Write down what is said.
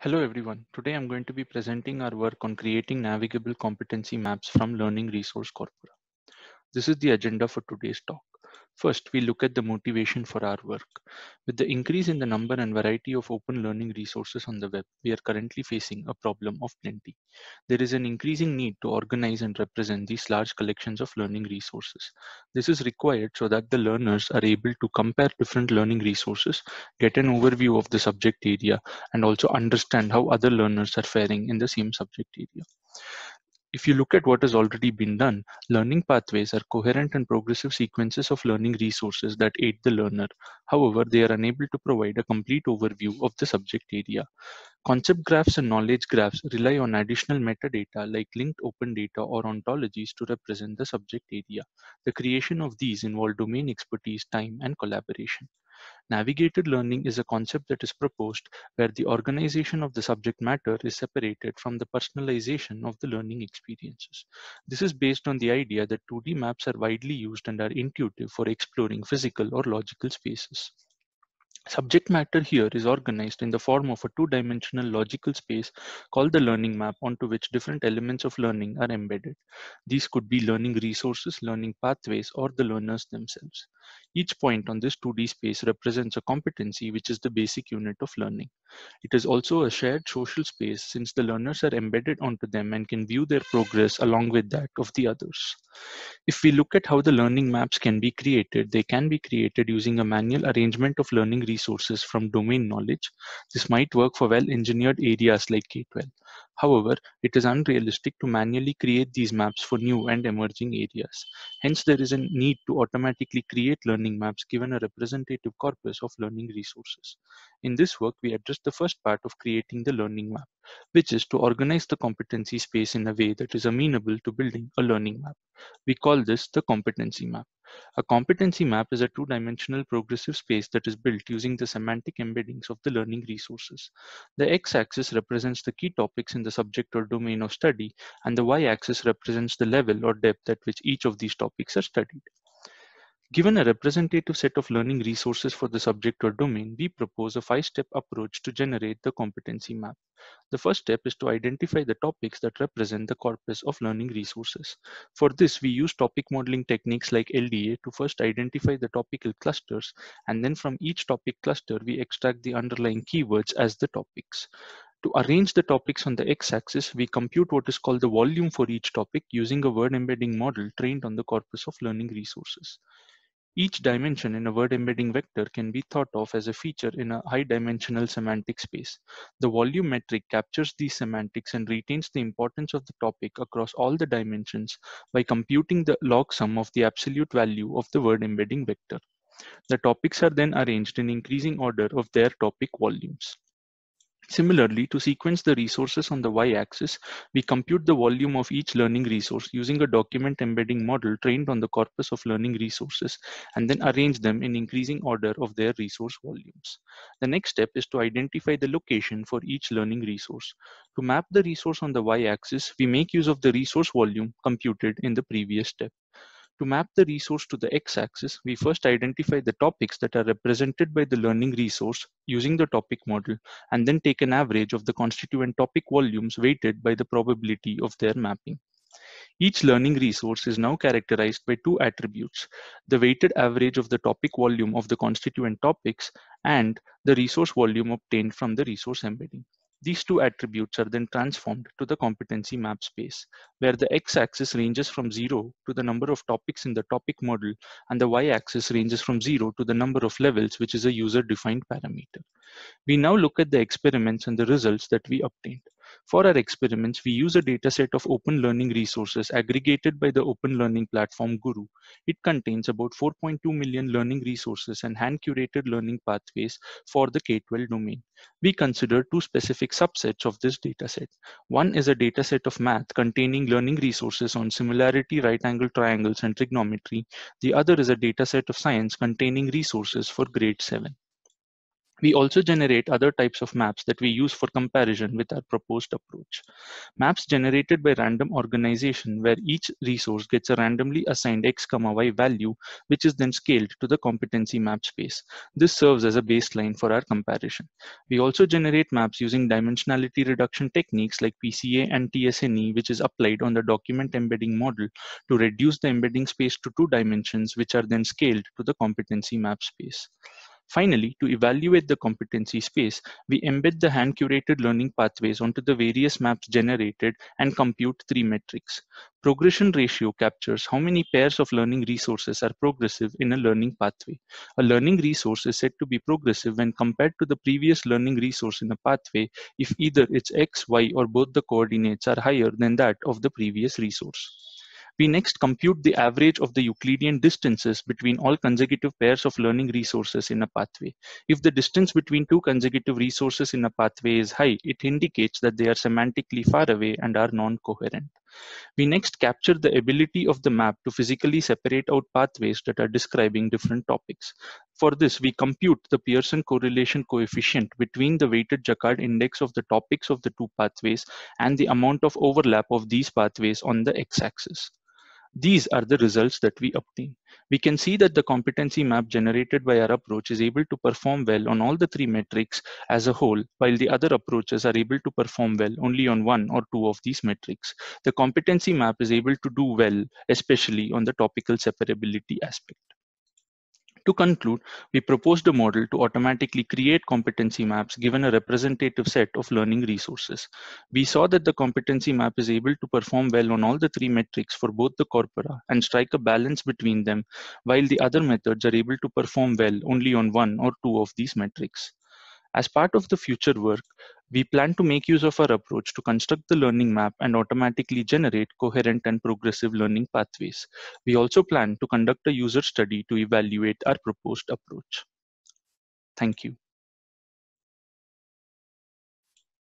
Hello everyone. Today I'm going to be presenting our work on creating navigable competency maps from Learning Resource Corpora. This is the agenda for today's talk. First, we look at the motivation for our work. With the increase in the number and variety of open learning resources on the web, we are currently facing a problem of plenty. There is an increasing need to organize and represent these large collections of learning resources. This is required so that the learners are able to compare different learning resources, get an overview of the subject area, and also understand how other learners are faring in the same subject area. If you look at what has already been done, learning pathways are coherent and progressive sequences of learning resources that aid the learner. However, they are unable to provide a complete overview of the subject area. Concept graphs and knowledge graphs rely on additional metadata like linked open data or ontologies to represent the subject area. The creation of these involve domain expertise, time, and collaboration. Navigated learning is a concept that is proposed where the organization of the subject matter is separated from the personalization of the learning experiences. This is based on the idea that 2D maps are widely used and are intuitive for exploring physical or logical spaces. Subject matter here is organized in the form of a two-dimensional logical space called the learning map onto which different elements of learning are embedded. These could be learning resources, learning pathways, or the learners themselves. Each point on this 2D space represents a competency which is the basic unit of learning. It is also a shared social space since the learners are embedded onto them and can view their progress along with that of the others. If we look at how the learning maps can be created, they can be created using a manual arrangement of learning resources from domain knowledge. This might work for well-engineered areas like K-12. However, it is unrealistic to manually create these maps for new and emerging areas. Hence, there is a need to automatically create learning maps given a representative corpus of learning resources. In this work, we address the first part of creating the learning map, which is to organize the competency space in a way that is amenable to building a learning map. We call this the competency map. A competency map is a two-dimensional progressive space that is built using the semantic embeddings of the learning resources. The x-axis represents the key topics in the subject or domain of study, and the y-axis represents the level or depth at which each of these topics are studied. Given a representative set of learning resources for the subject or domain, we propose a 5-step approach to generate the competency map. The first step is to identify the topics that represent the corpus of learning resources. For this, we use topic modeling techniques like LDA to first identify the topical clusters, and then from each topic cluster, we extract the underlying keywords as the topics. To arrange the topics on the x-axis, we compute what is called the volume for each topic using a word embedding model trained on the corpus of learning resources. Each dimension in a word embedding vector can be thought of as a feature in a high-dimensional semantic space. The volume metric captures these semantics and retains the importance of the topic across all the dimensions by computing the log sum of the absolute value of the word embedding vector. The topics are then arranged in increasing order of their topic volumes. Similarly, to sequence the resources on the y-axis, we compute the volume of each learning resource using a document embedding model trained on the corpus of learning resources and then arrange them in increasing order of their resource volumes. The next step is to identify the location for each learning resource. To map the resource on the y-axis, we make use of the resource volume computed in the previous step. To map the resource to the x-axis, we first identify the topics that are represented by the learning resource using the topic model, and then take an average of the constituent topic volumes weighted by the probability of their mapping. Each learning resource is now characterized by two attributes: the weighted average of the topic volume of the constituent topics and the resource volume obtained from the resource embedding. These two attributes are then transformed to the competency map space, where the x-axis ranges from 0 to the number of topics in the topic model, and the y-axis ranges from 0 to the number of levels, which is a user-defined parameter. We now look at the experiments and the results that we obtained. For our experiments, we use a dataset of open learning resources aggregated by the open learning platform Guru. It contains about 4.2 million learning resources and hand-curated learning pathways for the K-12 domain. We consider two specific subsets of this dataset. One is a dataset of math containing learning resources on similarity, right-angle triangles, and trigonometry. The other is a dataset of science containing resources for grade 7. We also generate other types of maps that we use for comparison with our proposed approach. Maps generated by random organization, where each resource gets a randomly assigned x, y value, which is then scaled to the competency map space. This serves as a baseline for our comparison. We also generate maps using dimensionality reduction techniques like PCA and TSNE, which is applied on the document embedding model to reduce the embedding space to 2 dimensions, which are then scaled to the competency map space. Finally, to evaluate the competency space, we embed the hand-curated learning pathways onto the various maps generated and compute 3 metrics. Progression ratio captures how many pairs of learning resources are progressive in a learning pathway. A learning resource is said to be progressive when compared to the previous learning resource in a pathway if either its x, y, or both the coordinates are higher than that of the previous resource. We next compute the average of the Euclidean distances between all consecutive pairs of learning resources in a pathway. If the distance between 2 consecutive resources in a pathway is high, it indicates that they are semantically far away and are non-coherent. We next capture the ability of the map to physically separate out pathways that are describing different topics. For this, we compute the Pearson correlation coefficient between the weighted Jaccard index of the topics of the 2 pathways and the amount of overlap of these pathways on the x-axis. These are the results that we obtain. We can see that the competency map generated by our approach is able to perform well on all the 3 metrics as a whole, while the other approaches are able to perform well only on 1 or 2 of these metrics. The competency map is able to do well, especially on the topical separability aspect. To conclude, we proposed a model to automatically create competency maps given a representative set of learning resources. We saw that the competency map is able to perform well on all the 3 metrics for both the corpora and strike a balance between them, while the other methods are able to perform well only on 1 or 2 of these metrics. As part of the future work, we plan to make use of our approach to construct the learning map and automatically generate coherent and progressive learning pathways. We also plan to conduct a user study to evaluate our proposed approach. Thank you.